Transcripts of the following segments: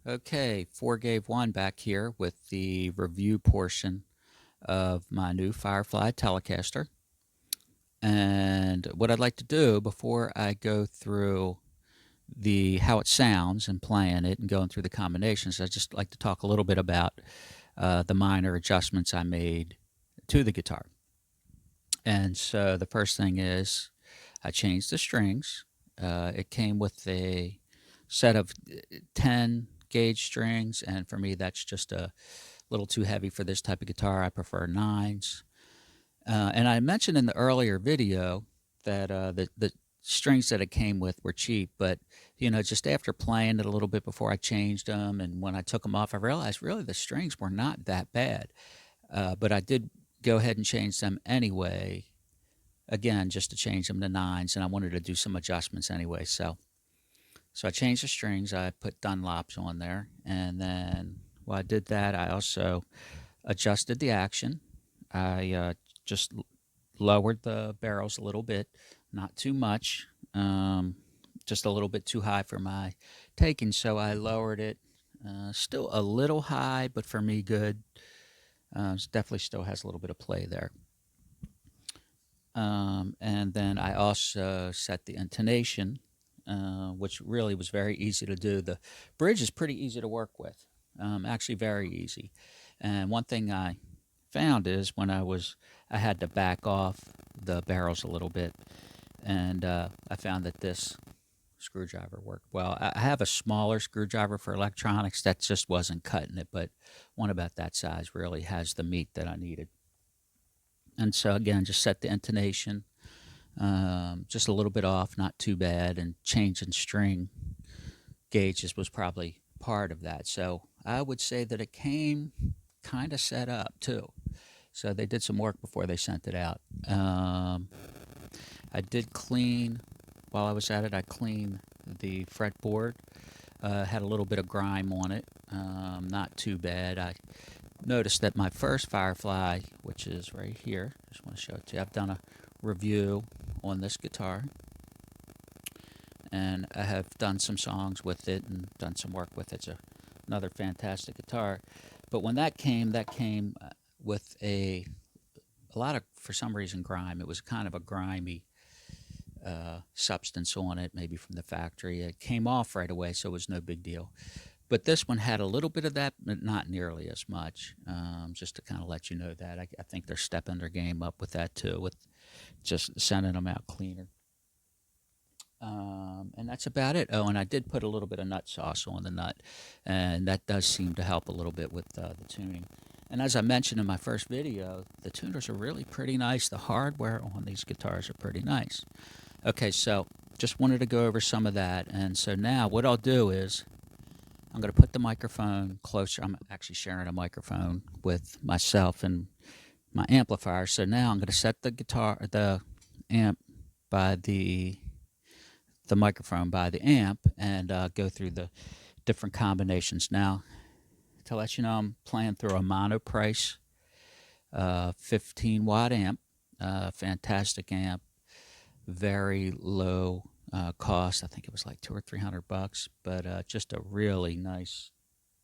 Okay, 4 gave 1 back here with the review portion of my new Firefly Telecaster. And what I'd like to do before I go through the how it sounds and playing it and going through the combinations, I'd just like to talk a little bit about the minor adjustments I made to the guitar. And so the first thing is I changed the strings. It came with a set of 10 gauge strings, and for me, that's just a little too heavy for this type of guitar. I prefer nines. And I mentioned in the earlier video that the strings that it came with were cheap, but just after playing it a little bit before I changed them, and when I took them off, I realized really the strings were not that bad. But I did go ahead and change them anyway. Again, just to change them to nines, and I wanted to do some adjustments anyway. So I changed the strings. I put Dunlops on there, and then while I did that, I also adjusted the action. I just lowered the barrels a little bit, not too much, just a little bit too high for my taking. So I lowered it, still a little high, but for me, good. Definitely still has a little bit of play there. And then I also set the intonation, which really was very easy to do. The bridge is pretty easy to work with, actually very easy. And one thing I found is when I had to back off the barrels a little bit, and I found that this screwdriver worked well. I have a smaller screwdriver for electronics that just wasn't cutting it, but one about that size really has the meat that I needed. And so again, just set the intonation, just a little bit off, not too bad, and changing string gauges was probably part of that. So I would say that it came kind of set up too. So they did some work before they sent it out. I did clean, while I was at it, I cleaned the fretboard. Had a little bit of grime on it, not too bad. I noticed that my first Firefly, which is right here, just want to show it to you. I've done a review on this guitar, and I have done some songs with it and done some work with it. It's another fantastic guitar. But when that came with a lot of, for some reason, grime. It was kind of a grimy substance on it, maybe from the factory. It came off right away, so it was no big deal. But this one had a little bit of that, but not nearly as much. Just to kind of let you know that. I think they're stepping their game up with that too, with just sending them out cleaner. And that's about it. Oh, and I did put a little bit of nut sauce on the nut, and that does seem to help a little bit with the tuning. And as I mentioned in my first video, the tuners are really pretty nice. The hardware on these guitars are pretty nice. Okay, so just wanted to go over some of that. And so now what I'll do is I'm going to put the microphone closer. I'm actually sharing a microphone with myself and my amplifier. So now I'm going to set the amp by the microphone by the amp, and go through the different combinations. Now, to let you know, I'm playing through a Monoprice 15-watt amp, fantastic amp, very low cost. I think it was like $200 or $300, but just a really nice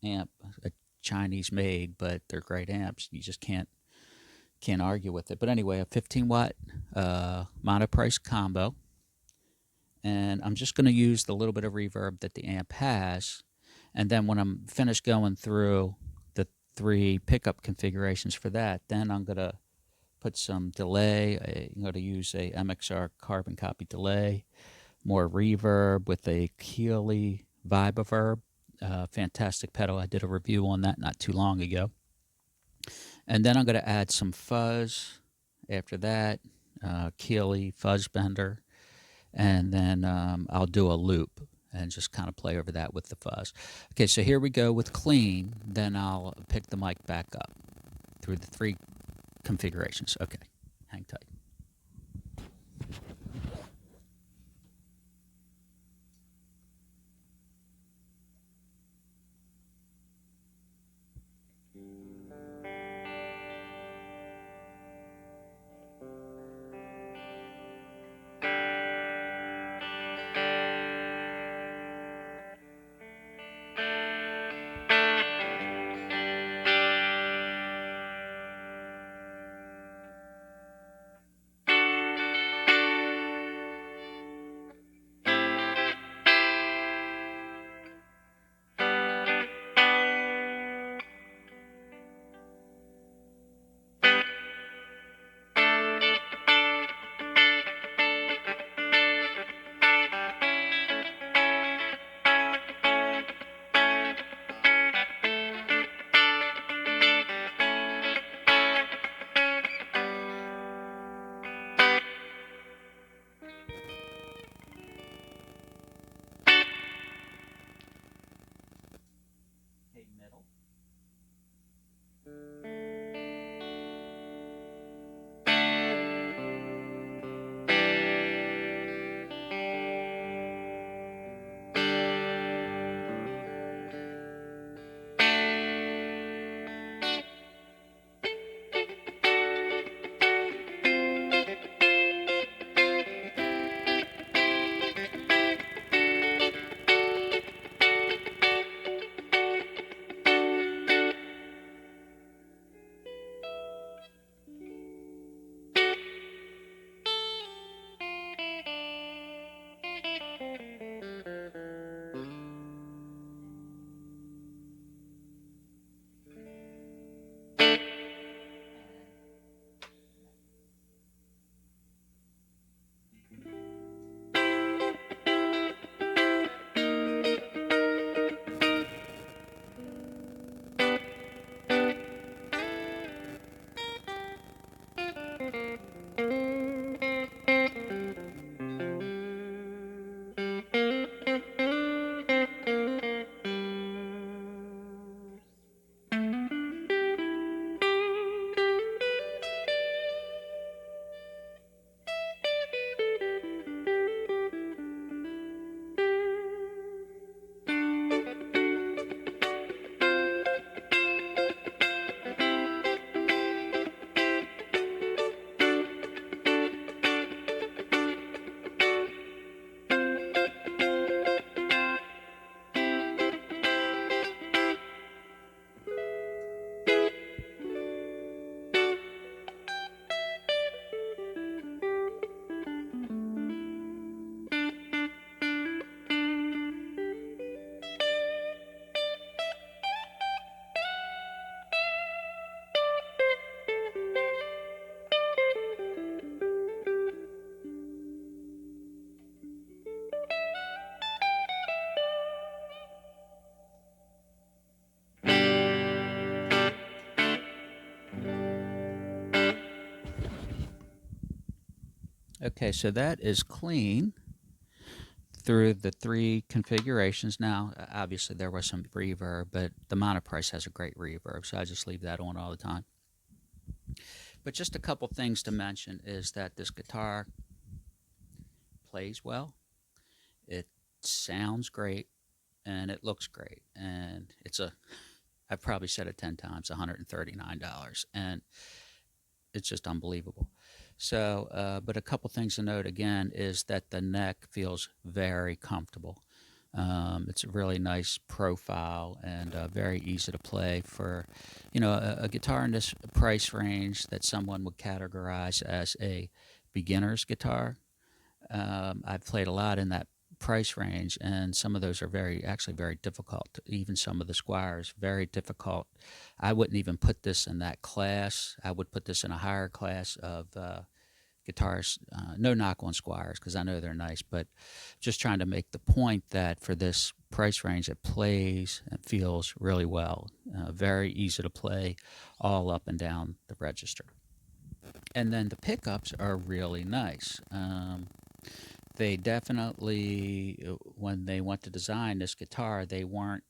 amp, a Chinese made, but they're great amps. You just can't argue with it. But anyway, a 15-watt Monoprice combo. And I'm just going to use the little bit of reverb that the amp has. And then when I'm finished going through the 3 pickup configurations for that, then I'm going to put some delay. I'm going to use a MXR carbon copy delay, more reverb with a Keeley Vibaverb, fantastic pedal. I did a review on that not too long ago. And then I'm going to add some fuzz after that, Keeley Fuzz Bender. And then I'll do a loop and just kind of play over that with the fuzz. Okay, so here we go with clean. Then I'll pick the mic back up through the 3 configurations. Okay, hang tight. Okay, so that is clean through the three configurations. Now, obviously, there was some reverb, but the Monoprice has a great reverb, so I just leave that on all the time. But just a couple things to mention is that this guitar plays well, it sounds great, and it looks great. And I've probably said it 10 times, $139, and it's just unbelievable. So, but a couple things to note again is that the neck feels very comfortable. It's a really nice profile and very easy to play for, a guitar in this price range that someone would categorize as a beginner's guitar. I've played a lot in that price range, and some of those are actually very difficult. Even some of the Squires, very difficult. I wouldn't even put this in that class. I would put this in a higher class of guitars. No knock on Squires because I know they're nice, but just trying to make the point that for this price range, it plays and feels really well. Very easy to play all up and down the register. And then the pickups are really nice. They definitely, when they went to design this guitar, they weren't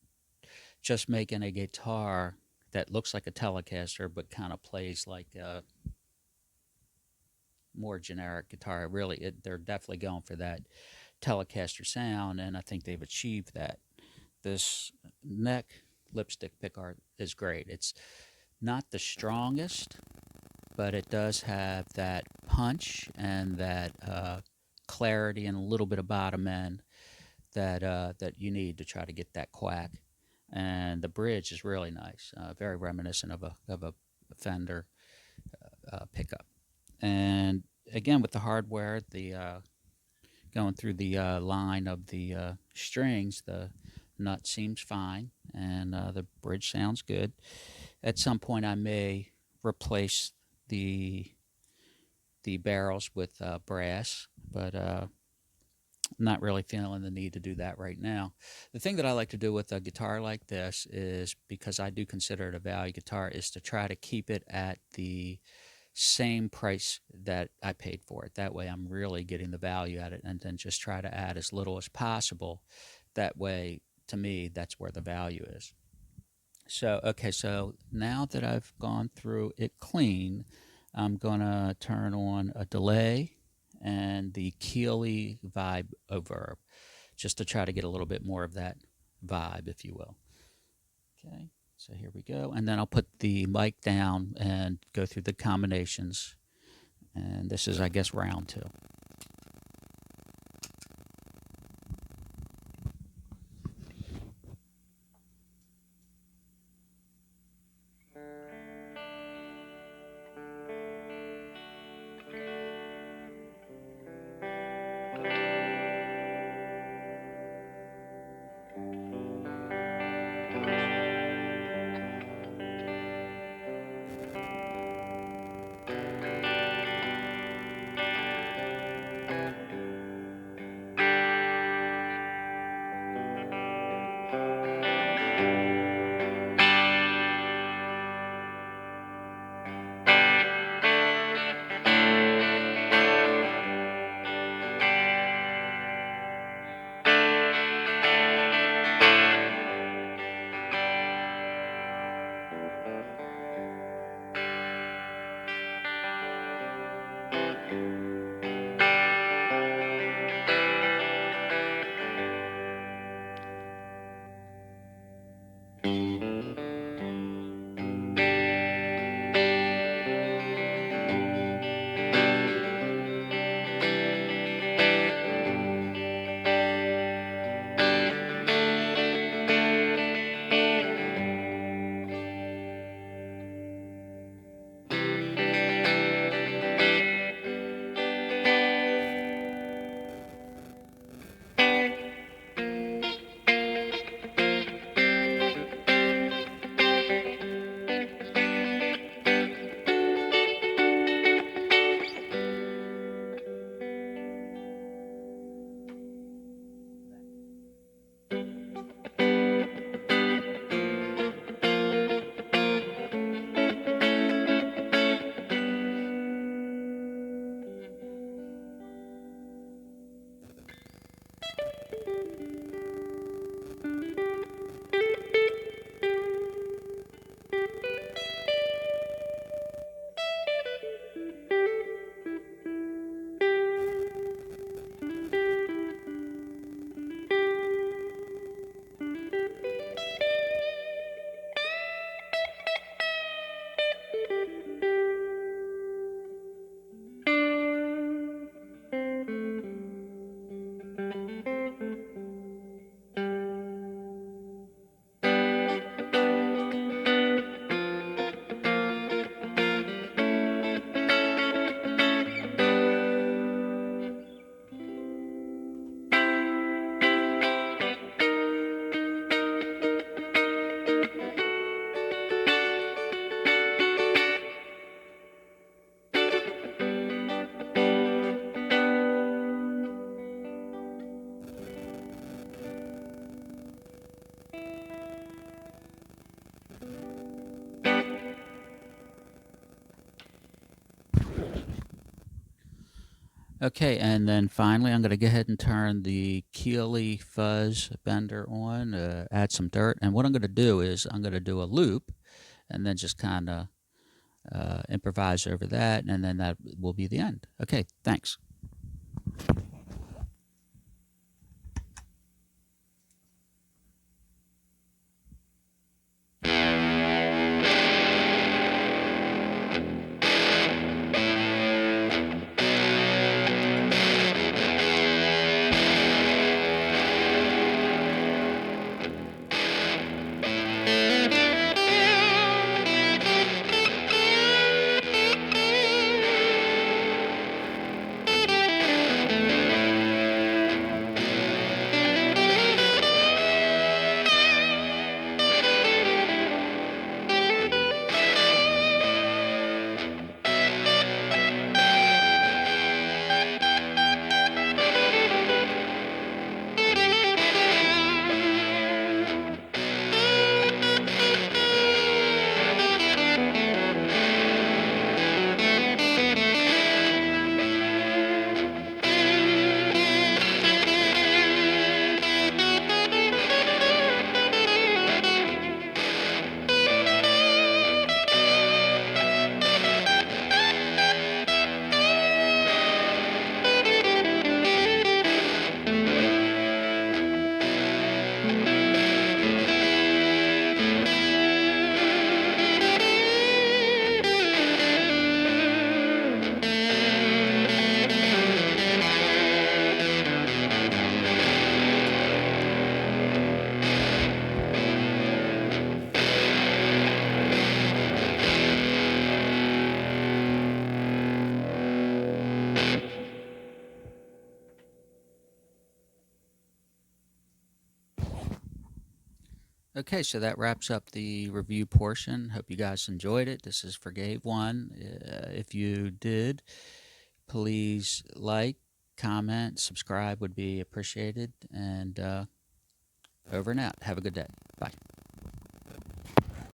just making a guitar that looks like a Telecaster but kind of plays like a more generic guitar. Really, they're definitely going for that Telecaster sound, and I think they've achieved that. This neck lipstick pickguard is great. It's not the strongest, but it does have that punch and that clarity and a little bit of bottom end that you need to try to get that quack. And the bridge is really nice, very reminiscent of a Fender pickup. And again, with the hardware, the going through the line of the strings, the nut seems fine, and the bridge sounds good. At some point, I may replace the barrels with brass, but not really feeling the need to do that right now. The thing that I like to do with a guitar like this is, because I do consider it a value guitar, is to try to keep it at the same price that I paid for it. That way I'm really getting the value at it, and then just try to add as little as possible. That way, to me, that's where the value is. So, okay, so now that I've gone through it clean, I'm going to turn on a delay and the Keeley vibe overb, just to try to get a little bit more of that vibe, if you will. Okay, so here we go. And then I'll put the mic down and go through the combinations. And this is, I guess, round two. Okay, and then finally, I'm going to go ahead and turn the Keeley Fuzz bender on, add some dirt. And what I'm going to do is I'm going to do a loop and then just kind of improvise over that, and then that will be the end. Okay, thanks. Okay, so that wraps up the review portion. Hope you guys enjoyed it. This is for Gave One. If you did, please like, comment, subscribe would be appreciated. And over and out. Have a good day. Bye.